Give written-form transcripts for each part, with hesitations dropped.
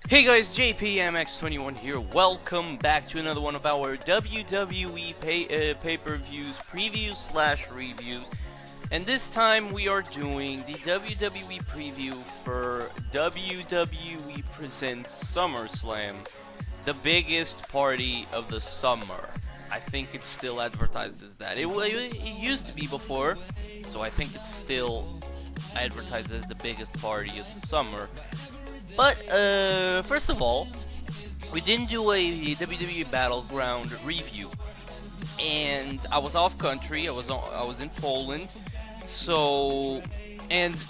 Hey guys, JPMX21 here. Welcome back to another one of our WWE pay-per-views, previews/reviews. And this time we are doing the WWE preview for WWE Presents SummerSlam, the biggest party of the summer. I think it's still advertised as that. It used to be before, so I think it's still advertised as the biggest party of the summer. But first of all, we didn't do a WWE Battleground review, and I was off country. I was in Poland, so and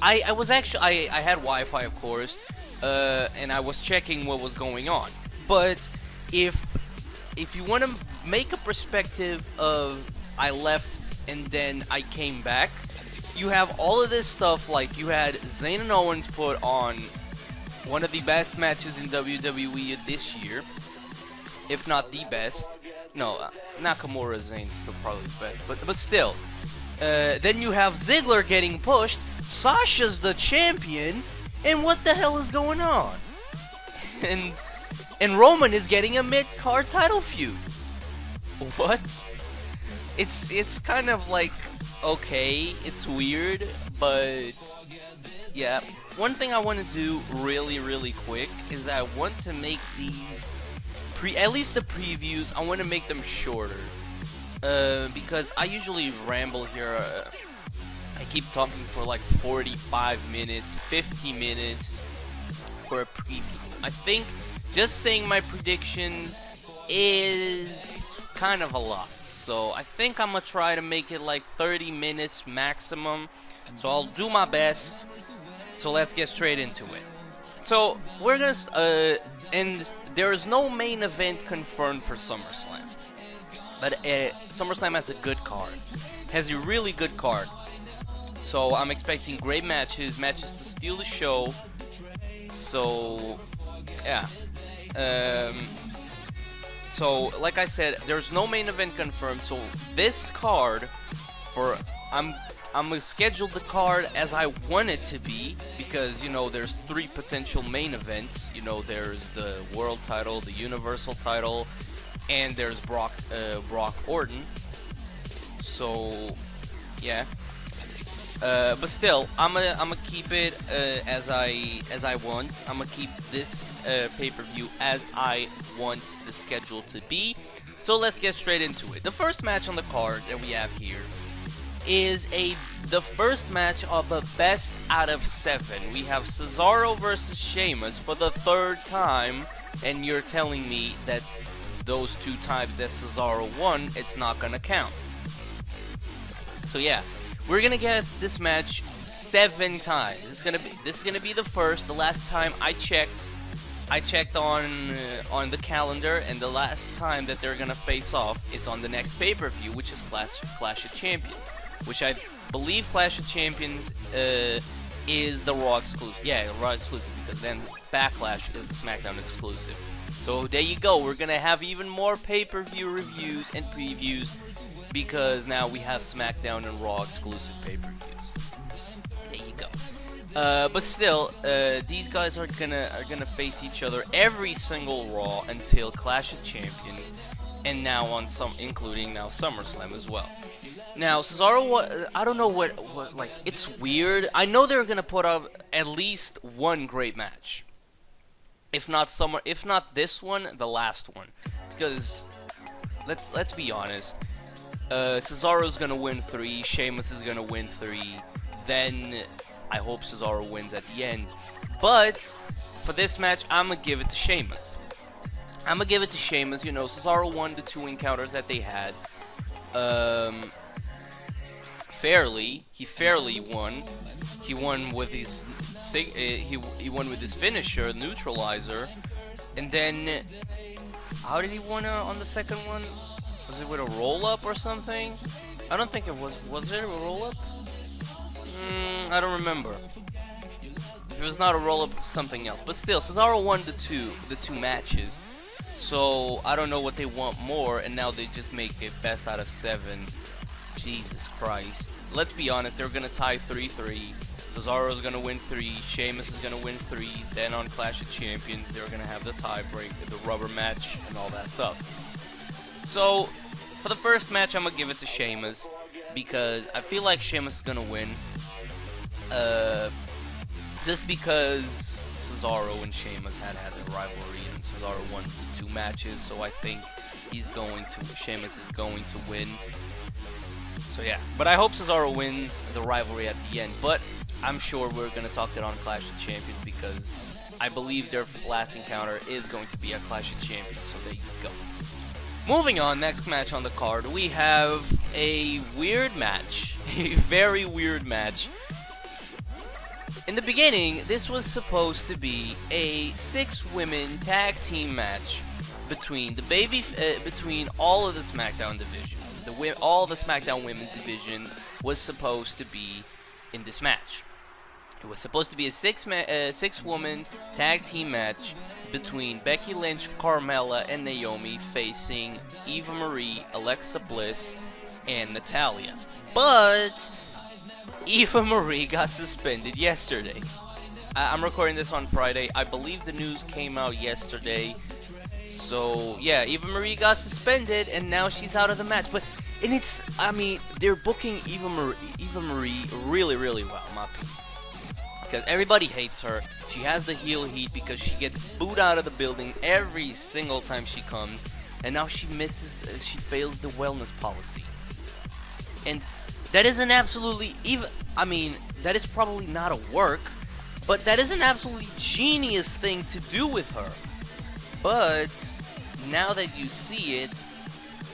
I was actually I had Wi-Fi, of course, and I was checking what was going on. But if you want to make a perspective of I left and then I came back, you have all of this stuff. Like, you had Zayn and Owens put on one of the best matches in WWE this year, if not the best. No, Nakamura Zayn's still probably the best, but still. Then you have Ziggler getting pushed, Sasha's the champion, and what the hell is going on? And Roman is getting a mid-card title feud. What? It's kind of like, okay, it's weird, but yeah. One thing I want to do really quick is that I want to make these at least the previews, I want to make them shorter, because I usually ramble here. I keep talking for like 45 minutes, 50 minutes for a preview. I think just saying my predictions is kind of a lot, so I think I'm gonna try to make it like 30 minutes maximum. So I'll do my best. So let's get straight into it. So we're gonna and there is no main event confirmed for SummerSlam, but SummerSlam has a good card, has a really good card. So I'm expecting great matches to steal the show. So yeah. So like I said, there's no main event confirmed. So this card for I'm gonna schedule the card as I want it to be, because, you know, there's 3 potential main events. You know, there's the world title, the universal title, and there's Brock Orton. So yeah. But still, I'm gonna keep it as I want. I'm gonna keep this pay-per-view as I want the schedule to be. So let's get straight into it. The first match on the card that we have here is the first match of a best out of 7. We have Cesaro versus Sheamus for the 3rd time, and you're telling me that those 2 times that Cesaro won, it's not gonna count. So yeah, we're gonna get this match 7 times. This is gonna be the first. The last time I checked on the calendar, and the last time that they're gonna face off is on the next pay-per-view, which is Clash of Champions, which I believe Clash of Champions is the Raw exclusive. Yeah, Raw exclusive, because then Backlash is the SmackDown exclusive. So there you go. We're gonna have even more pay-per-view reviews and previews, because now we have SmackDown and Raw exclusive pay-per-views. There you go. But still, these guys are gonna face each other every single Raw until Clash of Champions, and now including now SummerSlam as well. Now Cesaro, I don't know what like, it's weird. I know they're gonna put up at least one great match, if not this one, the last one, because let's be honest. Cesaro's gonna win 3, Sheamus is gonna win 3, then I hope Cesaro wins at the end. But for this match, I'm gonna give it to Sheamus. You know, Cesaro won the 2 encounters that they had. Fairly. He fairly won. He won with his he won with his finisher, neutralizer. And then how did he win on the second one? Was it with a roll-up or something? I don't think it was. Was it a roll-up? I don't remember. If it was not a roll-up, it was something else. But still, Cesaro won the two matches. So I don't know what they want more, and now they just make it best out of 7. Jesus Christ. Let's be honest, they're gonna tie 3-3. Cesaro's gonna win 3, Sheamus is gonna win 3, then on Clash of Champions they're gonna have the tiebreak, the rubber match, and all that stuff. So, for the first match I'm gonna give it to Sheamus, because I feel like Sheamus is gonna win. Just because Cesaro and Sheamus had a rivalry, and Cesaro won the 2 matches, so I think Sheamus is going to win. So yeah, but I hope Cesaro wins the rivalry at the end, but I'm sure we're going to talk it on Clash of Champions, because I believe their last encounter is going to be a Clash of Champions, so there you go. Moving on, next match on the card, we have a weird match, a very weird match. In the beginning, this was supposed to be a 6-women tag team match between between all of the SmackDown division. All the SmackDown Women's division was supposed to be in this match. It was supposed to be a 6-woman tag team match between Becky Lynch, Carmella, and Naomi facing Eva Marie, Alexa Bliss, and Natalya. But Eva Marie got suspended yesterday. I'm recording this on Friday. I believe the news came out yesterday. So, yeah, Eva Marie got suspended, and now she's out of the match. I mean, they're booking Eva Marie really, really well, in my opinion. Because everybody hates her. She has the heel heat because she gets booed out of the building every single time she comes. And now she fails the wellness policy. And that is an absolutely, that is probably not a work, but that is an absolutely genius thing to do with her. But now that you see it,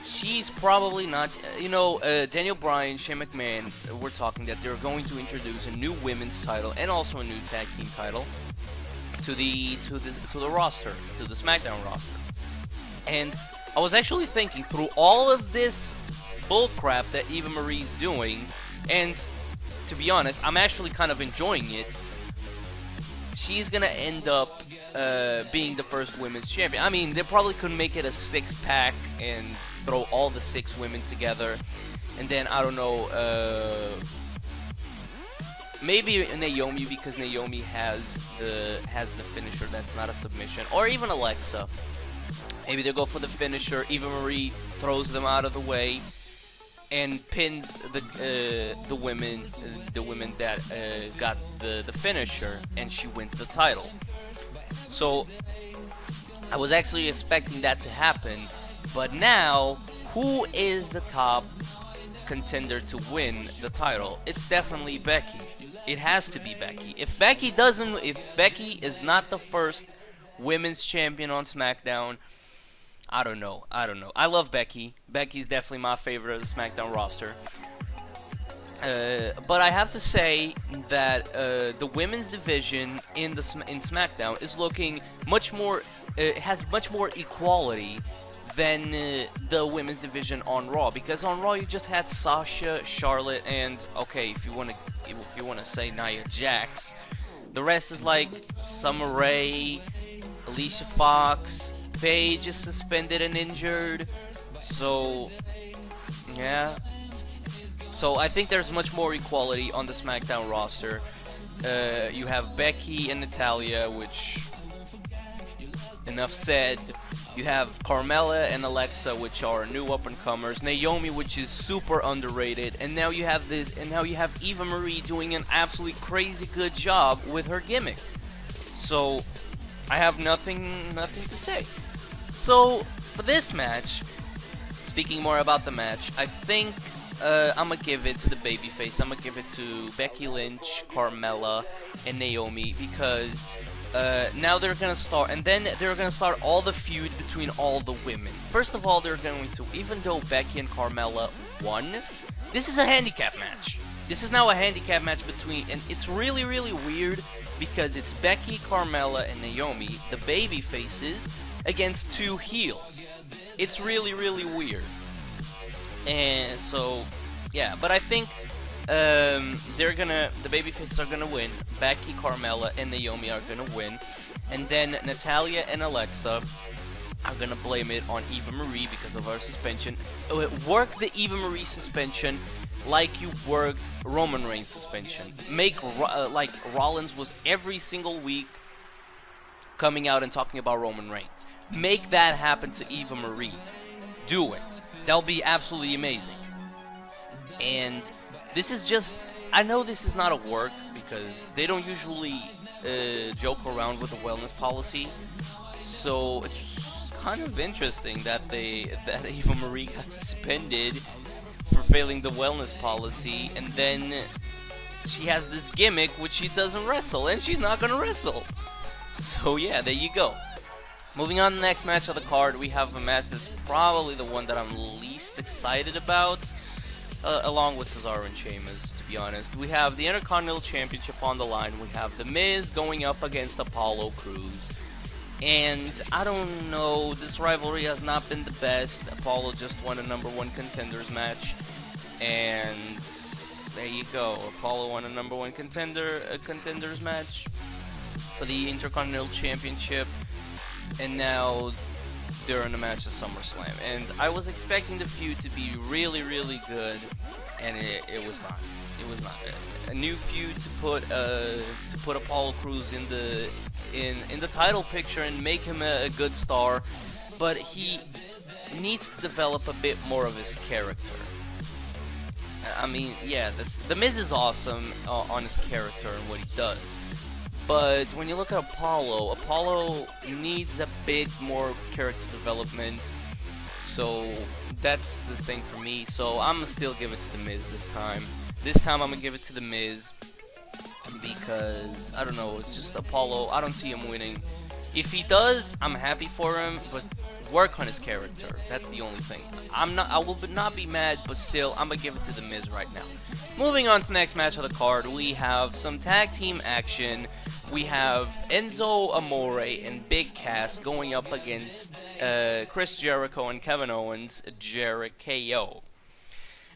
she's probably not, Daniel Bryan, Shane McMahon, we're talking that they're going to introduce a new women's title and also a new tag team title to the roster, to the SmackDown roster. And I was actually thinking through all of this bullcrap that Eva Marie's doing, and to be honest, I'm actually kind of enjoying it. She's gonna end up being the first women's champion. I mean, they probably could make it a 6-pack and throw all the 6 women together, and then I don't know, maybe Naomi, because Naomi has the finisher that's not a submission, or even Alexa. Maybe they go for the finisher. Eva Marie throws them out of the way and pins the women that got the finisher, and she wins the title. So I was actually expecting that to happen, but now who is the top contender to win the title? It's definitely Becky. It has to be Becky. If Becky is not the first women's champion on SmackDown, I don't know. I love Becky. Becky's definitely my favorite of the SmackDown roster. But I have to say that the women's division in SmackDown is looking much more. Has much more equality than the women's division on Raw. Because on Raw you just had Sasha, Charlotte, and okay, if you wanna say Nia Jax, the rest is like Summer Rae, Alicia Fox. Paige is suspended and injured, so yeah. So I think there's much more equality on the SmackDown roster. You have Becky and Natalya, which, enough said. You have Carmella and Alexa, which are new up-and-comers. Naomi, which is super underrated, and now you have Eva Marie doing an absolutely crazy good job with her gimmick. So I have nothing to say. So, for this match, speaking more about the match, I think I'm going to give it to the babyface. I'm going to give it to Becky Lynch, Carmella, and Naomi, because now they're going to start, and then they're going to start all the feud between all the women. First of all, they're going to, even though Becky and Carmella won, this is a handicap match. This is now a handicap match between, and it's really, really weird, because it's Becky, Carmella, and Naomi, the baby faces, against 2 heels. It's really, really weird. And so, yeah, but I think the baby faces are gonna win. Becky, Carmella, and Naomi are gonna win. And then Natalya and Alexa are gonna blame it on Eva Marie because of her suspension. Work the Eva Marie suspension like you worked Roman Reigns suspension. Make like Rollins was every single week coming out and talking about Roman Reigns. Make that happen to Eva Marie. Do it. That'll be absolutely amazing. And this is just, I know this is not a work because they don't usually joke around with the wellness policy. So it's kind of interesting that Eva Marie got suspended for failing the wellness policy, and then she has this gimmick which she doesn't wrestle, and she's not gonna wrestle. So yeah, there you go. Moving on to the next match of the card, we have a match that's probably the one that I'm least excited about, along with Cesaro and Sheamus, to be honest. We have the Intercontinental Championship on the line. We have The Miz going up against Apollo Crews. And I don't know, this rivalry has not been the best. Apollo just won a #1 contenders match. And there you go. Apollo won a #1 contenders match for the Intercontinental Championship. And now they're in a match at SummerSlam. And I was expecting the feud to be really, really good, and it was not. It was not. A new feud to put Apollo Crews in the title picture and make him a good star, but he needs to develop a bit more of his character. I mean, yeah, The Miz is awesome on his character and what he does. But when you look at Apollo needs a bit more character development. So that's the thing for me. So I'm gonna still give it to The Miz this time. This time I'm gonna give it to The Miz because I don't know. It's just Apollo. I don't see him winning. If he does, I'm happy for him. But work on his character. That's the only thing. I will not be mad, but still, I'm gonna give it to The Miz right now. Moving on to the next match of the card, we have some tag team action. We have Enzo Amore and Big Cass going up against Chris Jericho and Kevin Owens, Jericho.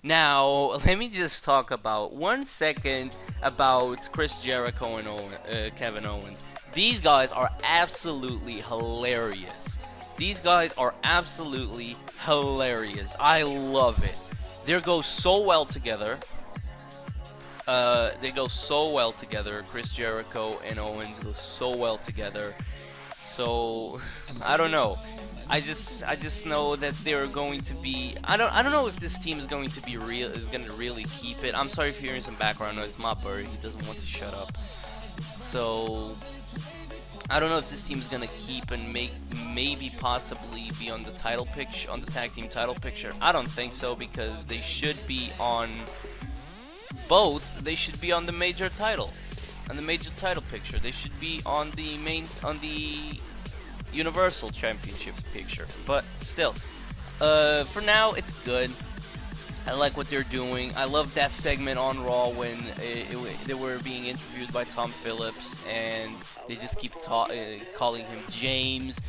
Now, let me just talk about 1 second about Chris Jericho and Kevin Owens. These guys are absolutely hilarious. These guys are absolutely hilarious. I love it. They go so well together. Chris Jericho and Owens go so well together. So I don't know. I just know that they're going to be. I don't know if this team is going to be real. Is going to really keep it. I'm sorry if you're hearing some background noise. My bird, he doesn't want to shut up. So I don't know if this team is going to keep and maybe possibly be on the title picture, on the tag team title picture. I don't think so because they should be on. Both, they should be on the major title, picture. They should be on the Universal Championships picture. But still, for now, it's good. I like what they're doing. I love that segment on Raw when they were being interviewed by Tom Phillips, and they just keep calling him James,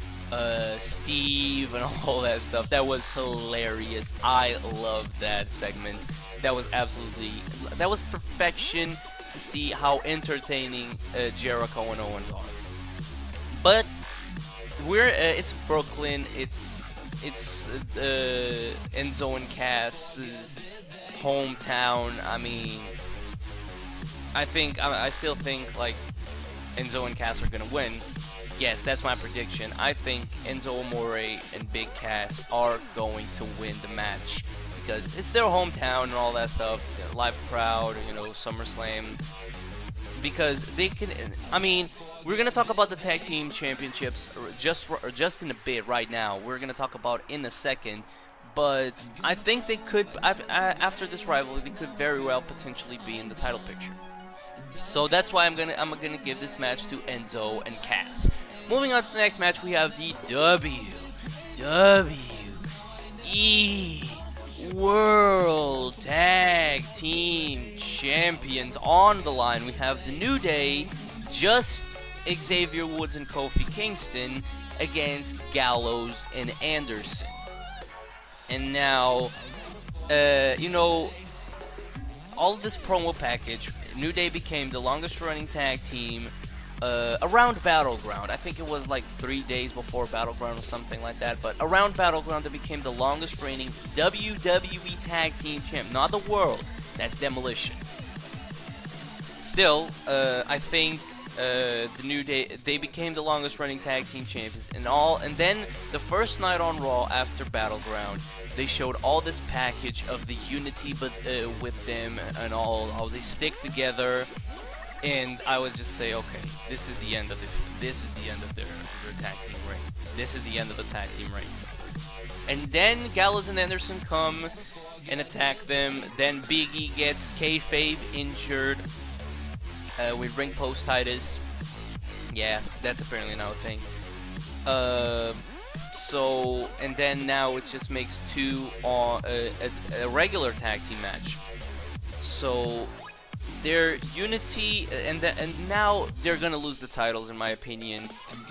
Steve, and all that stuff. That was hilarious. I love that segment. That was perfection to see how entertaining Jericho and Owens are. But it's Brooklyn. It's Enzo and Cass's hometown. I mean, I still think like Enzo and Cass are gonna win. Yes, that's my prediction. I think Enzo Amore and Big Cass are going to win the match because it's their hometown and all that stuff. Live crowd, SummerSlam. Because they can. I mean, we're gonna talk about the tag team championships just in a bit. Right now, we're gonna talk about in a second. But I think they could, after this rivalry, they could very well potentially be in the title picture. So that's why I'm gonna give this match to Enzo and Cass. Moving on to the next match, we have the WWE World Tag Team Champions on the line. We have the New Day, just Xavier Woods and Kofi Kingston against Gallows and Anderson. And now, all of this promo package, New Day became the longest running tag team around Battleground. I think it was like 3 days before Battleground or something like that. But around Battleground, they became the longest reigning WWE Tag Team Champ. Not the world. That's Demolition. Still, I think the New Day, they became the longest running tag team champions and then the first night on Raw after Battleground, they showed all this package of the unity with them and all how they stick together, and I would just say, okay, this is the end of their tag team reign. This is the end of the tag team reign. And then Gallows and Anderson come and attack them. Then Big E gets kayfabe injured with ring postitis. Yeah, that's apparently now a thing. So, and then now it just makes two a regular tag team match. So their unity, and now they're gonna lose the titles in my opinion,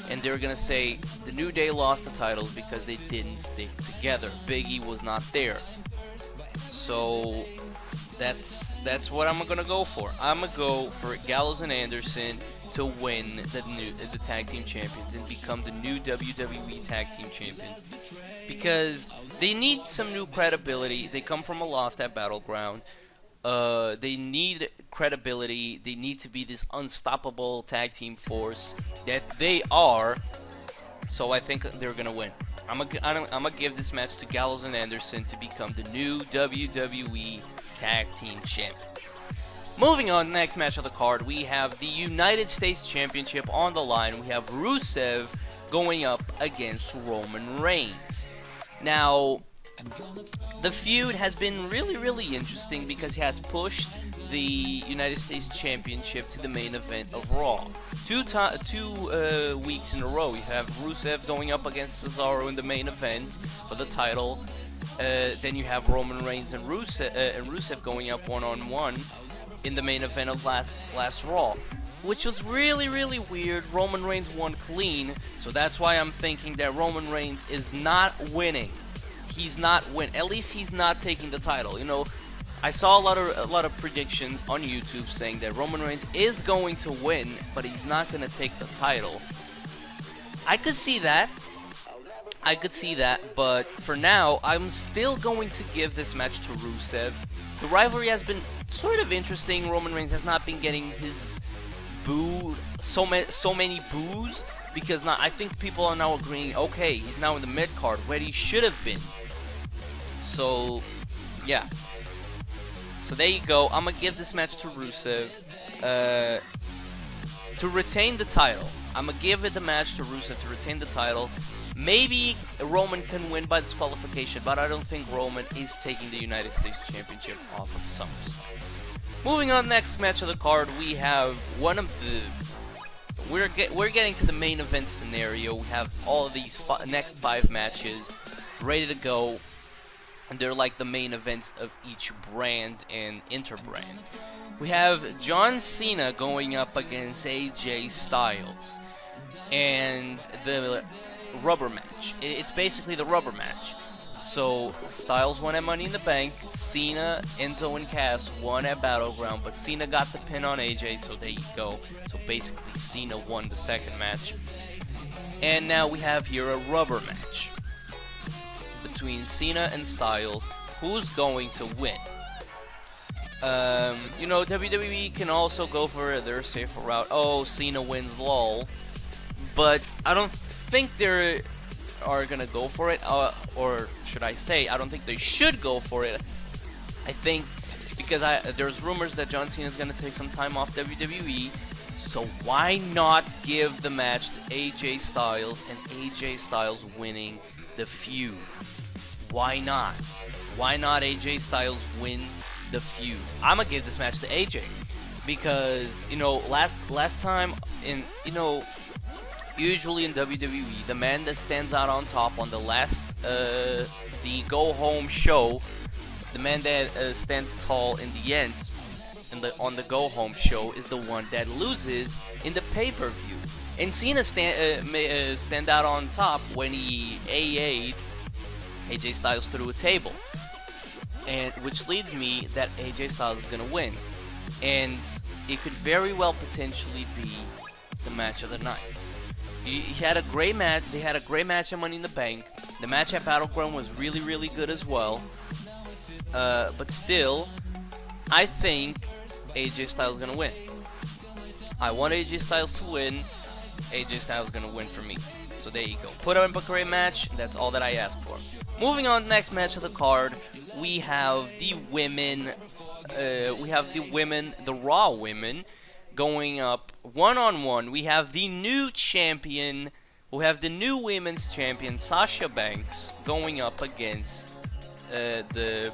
and they're gonna say the New Day lost the titles because they didn't stick together. Big E was not there. So that's what I'm gonna go for. I'm gonna go for Gallows and Anderson to win the tag team champions and become the new WWE tag team champions, because they need some new credibility. They come from a loss at Battleground. They need credibility. They need to be this unstoppable tag team force that they are. So I think they're gonna win. I'm gonna give this match to Gallows and Anderson to become the new WWE tag team champions. Moving on, next match of the card, we have the United States Championship on the line. We have Rusev going up against Roman Reigns. Now, the feud has been really interesting because he has pushed the United States Championship to the main event of Raw. Two weeks in a row, you have Rusev going up against Cesaro in the main event for the title. Then you have Roman Reigns and Rusev going up one-on-one in the main event of last Raw, which was really weird. Roman Reigns won clean, so that's why I'm thinking that Roman Reigns is not winning. He's not win. At least he's not taking the title. You know, I saw a lot of predictions on YouTube saying that Roman Reigns is going to win, but he's not going to take the title. I could see that. But for now, I'm still going to give this match to Rusev. The rivalry has been sort of interesting. Roman Reigns has not been getting his so many boos, because now I think people are now agreeing, okay, he's now in the mid card where he should have been. So yeah. So there you go. I'm gonna give this match to Rusev to retain the title. I'm gonna give it the match to Rusev to retain the title. Maybe Roman can win by disqualification, but I don't think Roman is taking the United States Championship off of SummerSlam. Moving on, next match of the card, we have one of the... We're getting to the main event scenario. We have all of these next 5 matches ready to go, and they're like the main events of each brand and interbrand. We have John Cena going up against AJ Styles, and the rubber match. It's basically the rubber match. So Styles won at Money in the Bank. Cena, Enzo, and Cass won at Battleground, but Cena got the pin on AJ, so there you go. So basically Cena won the second match. And now we have here a rubber match between Cena and Styles. Who's going to win? You know, WWE can also go for their safer route. Oh, Cena wins, lol. But I don't think they are gonna go for it, or should I say, I don't think they should go for it. I think because there's rumors that John Cena is gonna take some time off WWE, so why not give the match to AJ Styles and AJ Styles winning the feud? Why not? Why not AJ Styles win the feud? I'm gonna give this match to AJ because, you know, last time in, you know, usually in WWE, the man that stands out on top on the last, the go-home show, the man that stands tall in the end, on the go-home show, is the one that loses in the pay-per-view. And Cena stand out on top when he AA'd AJ Styles through a table, and which leads me that AJ Styles is gonna win, and it could very well potentially be the match of the night. He had a great match. They had a great match at Money in the Bank. The match at Battleground was really good as well. But still, I think AJ Styles is gonna win. I want AJ Styles to win. AJ Styles is gonna win for me. So there you go. Put on a great match. That's all that I ask for. Moving on, next match of the card, we have the women. The Raw women, going up one-on-one. We have the new champion. We have the new women's champion, Sasha Banks, going up against the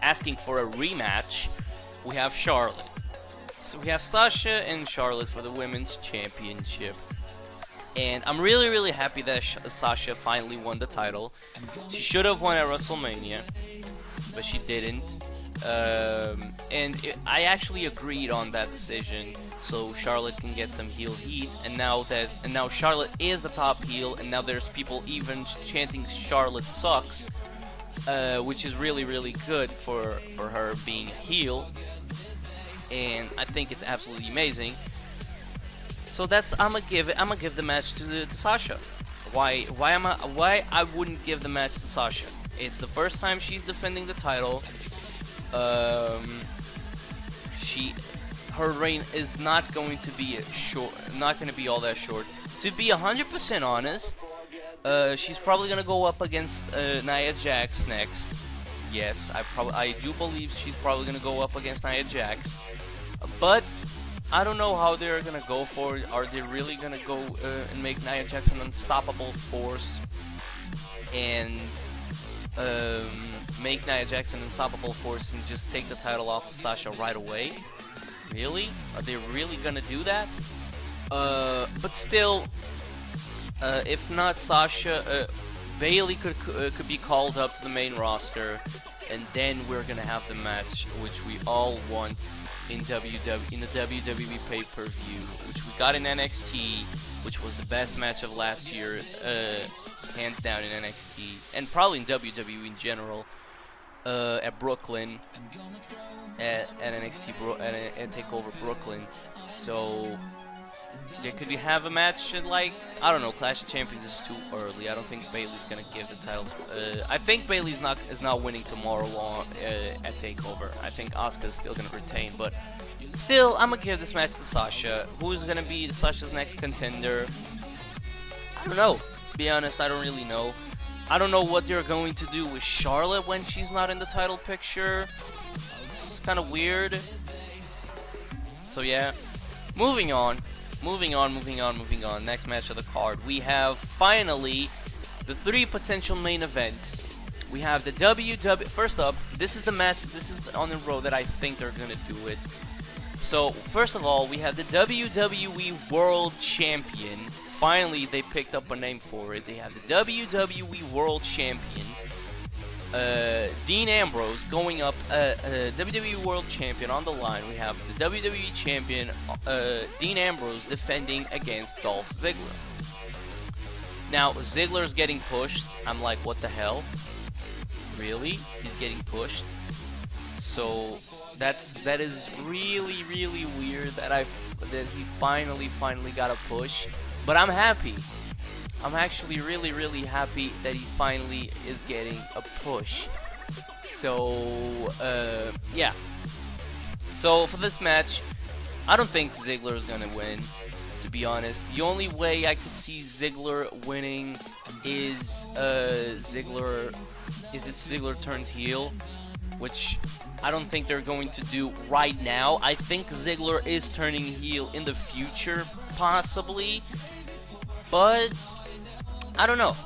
asking for a rematch. We have Charlotte. So we have Sasha and Charlotte for the women's championship. And I'm really, really happy that Sasha finally won the title. She should have won at WrestleMania, but she didn't. I actually agreed on that decision, so Charlotte can get some heel heat. And now Charlotte is the top heel, and now there's people even chanting Charlotte sucks, which is really, really good for her being a heel. And I think it's absolutely amazing. So I'm gonna give the match to Sasha. Why I wouldn't give the match to Sasha? It's the first time she's defending the title. Her reign is not going to be all that short. To be 100% honest, she's probably gonna go up against Nia Jax next. Yes, I do believe she's probably gonna go up against Nia Jax, but I don't know how they're gonna go for it. Are they really gonna go and make Nia Jax an unstoppable force and make Nia Jax an unstoppable force and just take the title off of Sasha right away? Really? Are they really gonna do that? But still, if not Sasha, Bayley could be called up to the main roster, and then we're gonna have the match which we all want in the WWE pay-per-view, which we got in NXT, which was the best match of last year, hands down in NXT, and probably in WWE in general, at Brooklyn, at NXT and Takeover Brooklyn. So they could have a match at, like, I don't know, Clash of Champions is too early. I don't think Bayley's gonna give the titles. I think Bayley's not winning tomorrow at Takeover. I think Asuka's still gonna retain, but still, I'm gonna give this match to Sasha. Who's gonna be Sasha's next contender? I don't know. To be honest, I don't really know. I don't know what they're going to do with Charlotte when she's not in the title picture. It's kind of weird. So yeah, moving on. Next match of the card, we have finally the 3 potential main events. We have the WWE. First up, this is the match. This is on the road that I think they're gonna do it. So first of all, we have the WWE World Champion. Finally, they picked up a name for it. They have the WWE World Champion, Dean Ambrose, going up WWE World Champion on the line. We have the WWE Champion, Dean Ambrose, defending against Dolph Ziggler. Now, Ziggler's getting pushed. I'm like, what the hell? Really? He's getting pushed? So that is really, really weird that he finally got a push. But I'm happy. I'm actually really, really happy that he finally is getting a push. So, yeah. So, for this match, I don't think Ziggler is going to win, to be honest. The only way I could see Ziggler winning is if Ziggler turns heel, which I don't think they're going to do right now. I think Ziggler is turning heel in the future, possibly. But I don't know.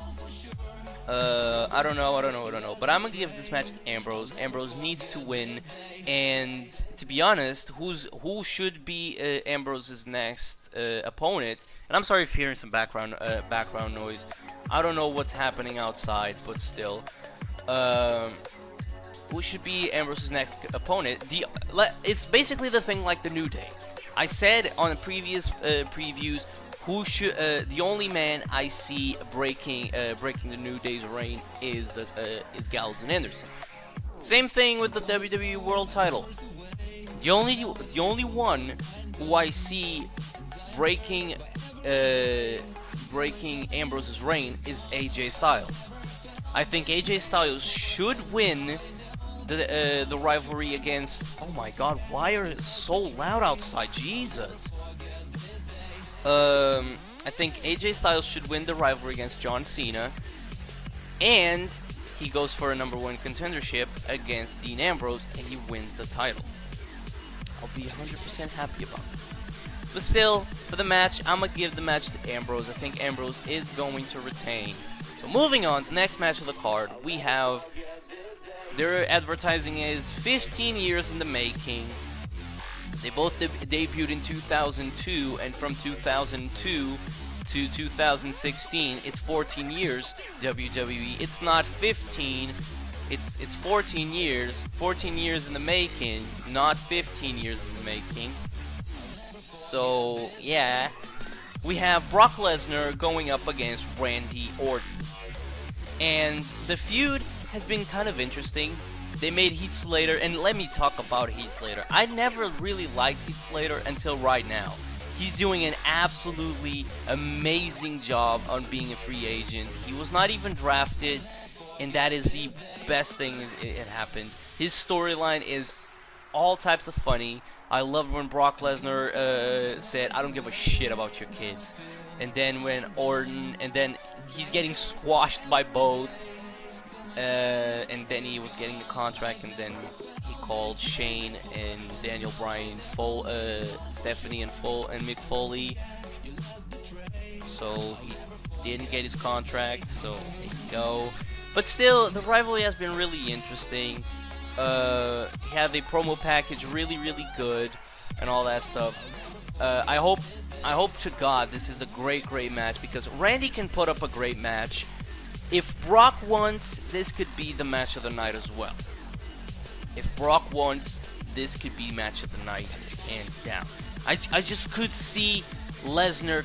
I don't know. But I'm gonna give this match to Ambrose. Ambrose needs to win, and to be honest, who should be Ambrose's next opponent? And I'm sorry if you're hearing some background noise. I don't know what's happening outside, but still, who should be Ambrose's next opponent? It's basically the thing like the New Day. I said on the previous previews. The only man I see breaking the New Day's reign is Gallows and Anderson. Same thing with the WWE World Title. The only one who I see breaking Ambrose's reign is AJ Styles. I think AJ Styles should win the rivalry against. Oh my God! Why are it so loud outside? Jesus. I think AJ Styles should win the rivalry against John Cena, and he goes for a #1 contendership against Dean Ambrose, and he wins the title. I'll be 100% happy about it. But still, for the match, I'm going to give the match to Ambrose. I think Ambrose is going to retain. So moving on, the next match of the card, we have, their advertising is 15 years in the making. They both debuted in 2002, and from 2002 to 2016, it's 14 years, WWE. It's not 15, it's 14 years. 14 years in the making, not 15 years in the making. So, yeah. We have Brock Lesnar going up against Randy Orton. And the feud has been kind of interesting. They made Heath Slater, and let me talk about Heath Slater. I never really liked Heath Slater until right now. He's doing an absolutely amazing job on being a free agent. He was not even drafted, and that is the best thing that happened. His storyline is all types of funny. I loved when Brock Lesnar said, "I don't give a shit about your kids." And then when Orton, and then he's getting squashed by both. And then he was getting a contract, and then he called Shane and Daniel Bryan, Stephanie and Mick Foley. So he didn't get his contract, so there you go. But still, the rivalry has been really interesting. He had the promo package really good and all that stuff. I hope to God this is a great match, because Randy can put up a great match. If Brock wants, this could be the match of the night as well. If Brock wants, this could be match of the night, hands down. I just could see Lesnar,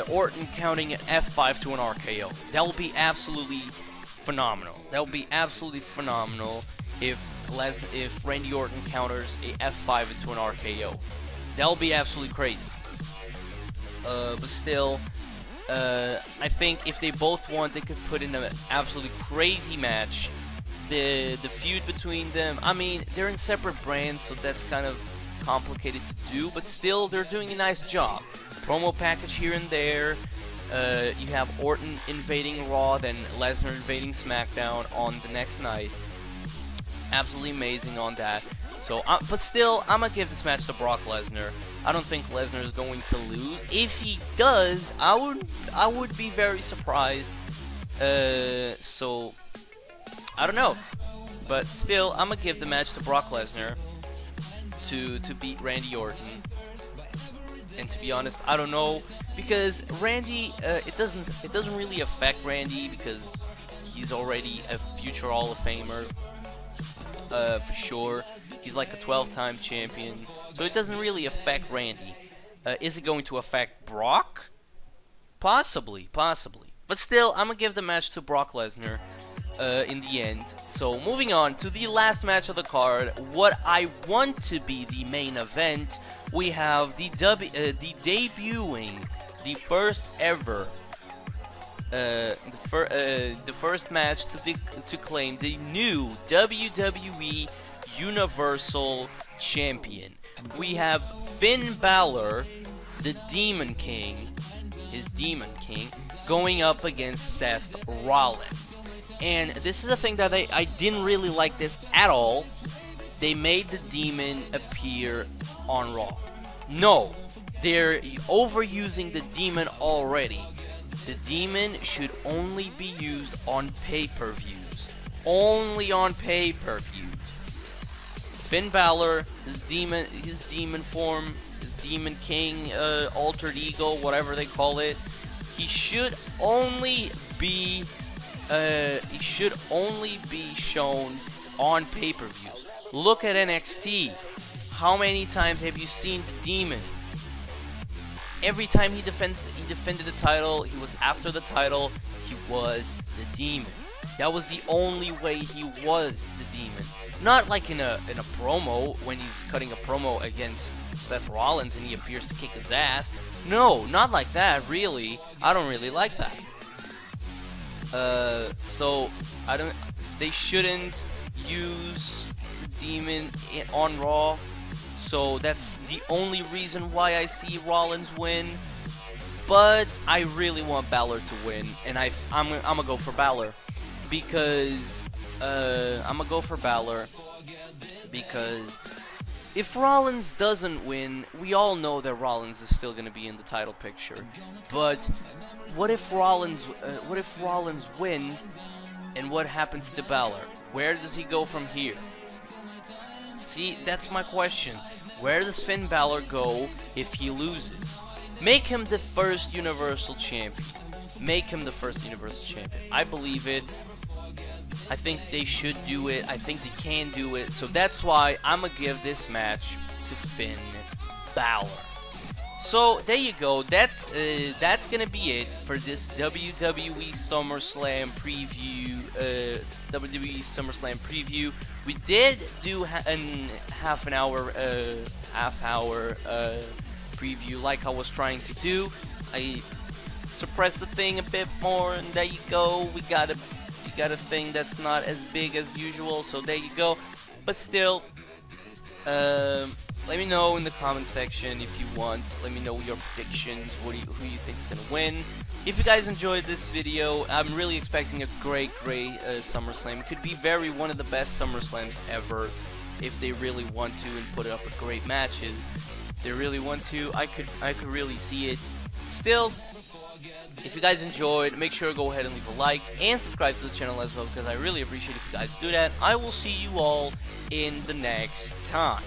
Orton counting an F5 to an RKO. That would be absolutely phenomenal. That would be absolutely phenomenal if Randy Orton counters a F5 into an RKO. That would be absolutely crazy. But still, I think if they both want, they could put in an absolutely crazy match. The feud between them, I mean, they're in separate brands, so that's kind of complicated to do, but still, they're doing a nice job. Promo package here and there. You have Orton invading Raw, then Lesnar invading SmackDown on the next night. Absolutely amazing on that. So, but still, I'm gonna give this match to Brock Lesnar. I don't think Lesnar is going to lose. If he does, I would be very surprised. So I don't know, but still, I'm gonna give the match to Brock Lesnar to beat Randy Orton. And to be honest, I don't know, because Randy, it doesn't really affect Randy, because he's already a future Hall of Famer. For sure. He's like a 12-time champion, so it doesn't really affect Randy. Is it going to affect Brock? Possibly. But still, I'm going to give the match to Brock Lesnar in the end. So moving on to the last match of the card, what I want to be the main event, we have the debuting, the first ever, the first match to claim the new WWE Universal Champion. We have Finn Balor, the Demon King, going up against Seth Rollins. And this is the thing that I didn't really like this at all. They made the Demon appear on Raw. No, they're overusing the Demon already. The Demon should only be used on pay-per-views. Only on pay-per-views. Finn Balor, his demon form, his Demon King, altered ego, whatever they call it, he should only be shown on pay-per-views. Look at NXT. How many times have you seen the Demon? Every time he defended the title, he was after the title, he was the Demon. That was the only way he was the Demon. Not like in a promo, when he's cutting a promo against Seth Rollins and he appears to kick his ass. No, not like that, really. I don't really like that. So I don't. They shouldn't use the Demon on Raw. So that's the only reason why I see Rollins win. But I really want Balor to win, and I'm gonna go for Balor because because if Rollins doesn't win, we all know that Rollins is still gonna be in the title picture. But what if Rollins wins, and what happens to Balor? Where does he go from here? See, that's my question. Where does Finn Balor go if he loses? Make him the first Universal Champion. Make him the first Universal Champion. I believe it. I think they should do it. I think they can do it. So that's why I'm going to give this match to Finn Balor. So there you go. That's going to be it for this WWE SummerSlam preview. WWE SummerSlam preview. We did do half hour preview like I was trying to do. I suppressed the thing a bit more, and there you go. We got a thing that's not as big as usual, so there you go. But still, let me know in the comment section if you want. Let me know your predictions. Who you think is gonna win? If you guys enjoyed this video, I'm really expecting a great SummerSlam. It could be one of the best SummerSlams ever if they really want to and put up a great matches. If they really want to, I could really see it. Still, if you guys enjoyed, make sure to go ahead and leave a like and subscribe to the channel as well, because I really appreciate if you guys do that. I will see you all in the next time.